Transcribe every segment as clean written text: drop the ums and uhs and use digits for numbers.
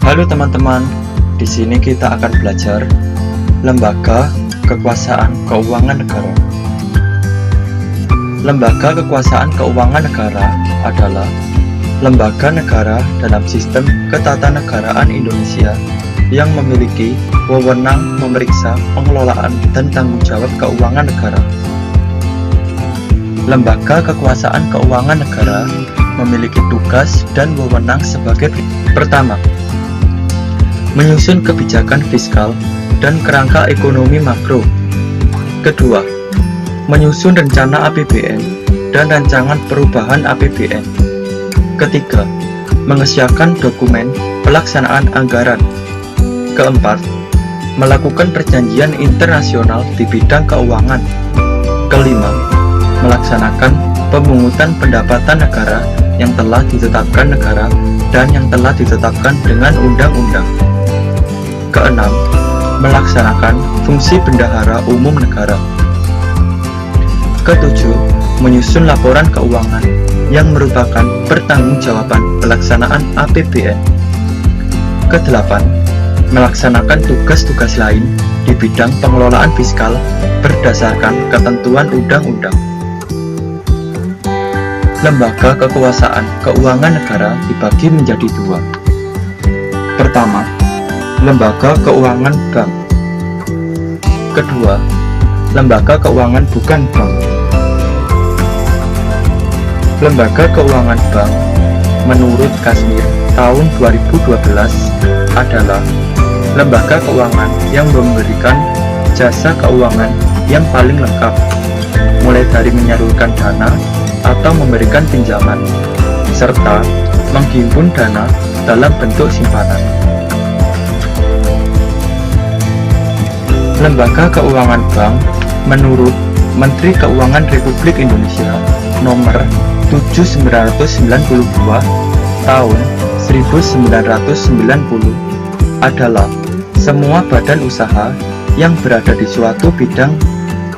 Halo teman-teman, di sini kita akan belajar Lembaga Kekuasaan Keuangan Negara. Lembaga Kekuasaan Keuangan Negara adalah lembaga negara dalam sistem ketatanegaraan Indonesia yang memiliki wewenang memeriksa pengelolaan dan tanggung jawab keuangan negara. Lembaga Kekuasaan Keuangan Negara memiliki tugas dan wewenang sebagai berikut. Pertama, menyusun kebijakan fiskal dan kerangka ekonomi makro. Kedua, menyusun rencana APBN dan rancangan perubahan APBN. Ketiga, mengesahkan dokumen pelaksanaan anggaran. Keempat, melakukan perjanjian internasional di bidang keuangan. Kelima, melaksanakan pemungutan pendapatan negara yang telah ditetapkan negara dan yang telah ditetapkan dengan undang-undang. Keenam, melaksanakan fungsi bendahara umum negara. Ketujuh, menyusun laporan keuangan yang merupakan pertanggungjawaban pelaksanaan APBN. Kedelapan, melaksanakan tugas-tugas lain di bidang pengelolaan fiskal berdasarkan ketentuan undang-undang. Lembaga Kekuasaan Keuangan Negara dibagi menjadi dua. Pertama, lembaga keuangan bank. Kedua, lembaga keuangan bukan bank. Lembaga keuangan bank menurut Kashmir tahun 2012 adalah lembaga keuangan yang memberikan jasa keuangan yang paling lengkap, mulai dari menyalurkan dana atau memberikan pinjaman, serta menghimpun dana dalam bentuk simpanan. Lembaga Keuangan Bank menurut Menteri Keuangan Republik Indonesia nomor 7992 tahun 1990 adalah semua badan usaha yang berada di suatu bidang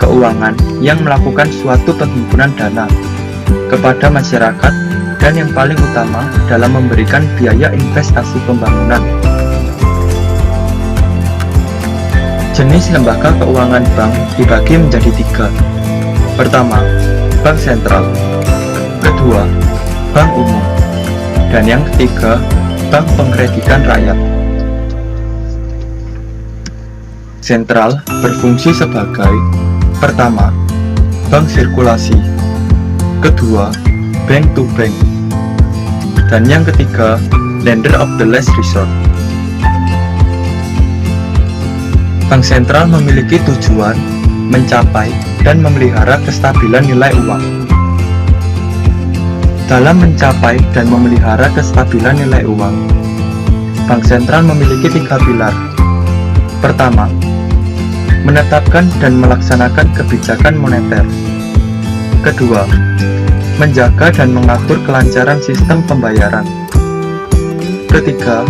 keuangan yang melakukan suatu penghimpunan dana kepada masyarakat dan yang paling utama dalam memberikan biaya investasi pembangunan. Jenis lembaga keuangan bank dibagi menjadi tiga. Pertama, bank sentral. Kedua, bank umum. Dan yang ketiga, bank pengkreditan rakyat. Sentral berfungsi sebagai: pertama, bank sirkulasi. Kedua, bank to bank. Dan yang ketiga, lender of the last resort. Bank sentral memiliki tujuan mencapai dan memelihara kestabilan nilai uang. Dalam mencapai dan memelihara kestabilan nilai uang, bank sentral memiliki tiga pilar. Pertama, menetapkan dan melaksanakan kebijakan moneter. Kedua, menjaga dan mengatur kelancaran sistem pembayaran. Ketiga,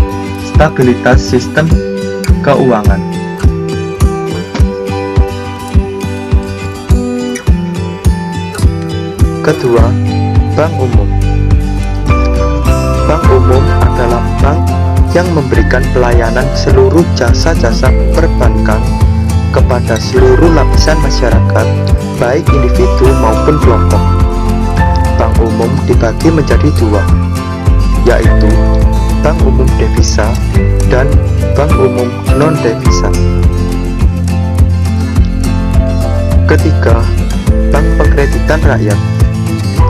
stabilitas sistem keuangan. Kedua, bank umum. Bank umum adalah bank yang memberikan pelayanan seluruh jasa-jasa perbankan kepada seluruh lapisan masyarakat, baik individu maupun kelompok. Bank umum dibagi menjadi dua, yaitu bank umum devisa dan bank umum non-devisa. Ketiga, bank pengkreditan rakyat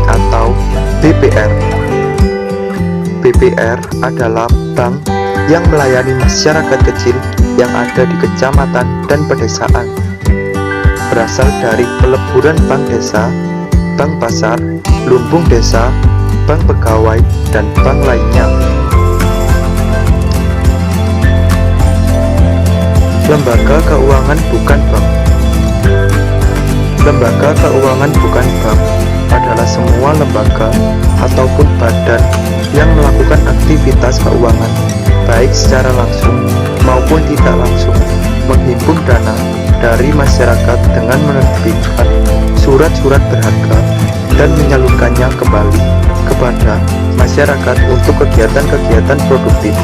atau BPR. BPR adalah bank yang melayani masyarakat kecil yang ada di kecamatan dan pedesaan, berasal dari peleburan bank desa, bank pasar, lumbung desa, bank pegawai, dan bank lainnya. Lembaga keuangan bukan bank. Lembaga keuangan bukan bank adalah semua lembaga ataupun badan yang melakukan aktivitas keuangan, baik secara langsung maupun tidak langsung, menghimpun dana dari masyarakat dengan menerbitkan surat-surat berharga dan menyalurkannya kembali kepada masyarakat untuk kegiatan-kegiatan produktif.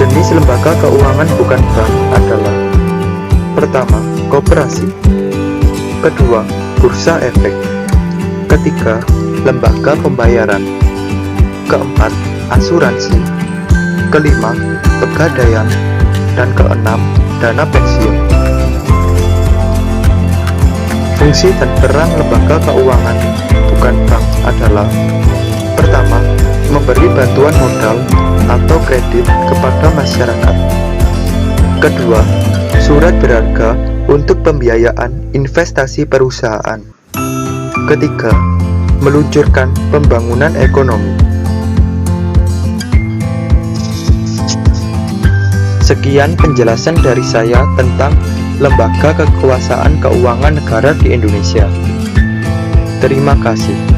Jenis lembaga keuangan bukan bank adalah: pertama, koperasi; kedua, bursa efek; ketiga, lembaga pembayaran; keempat, asuransi; kelima, pegadaian; dan keenam, dana pensiun. Fungsi dan peran lembaga keuangan bukan bank adalah: pertama, memberi bantuan modal atau kredit kepada masyarakat; kedua, surat berharga untuk pembiayaan investasi perusahaan; ketiga, meluncurkan pembangunan ekonomi. Sekian penjelasan dari saya tentang lembaga kekuasaan keuangan negara di Indonesia. Terima kasih.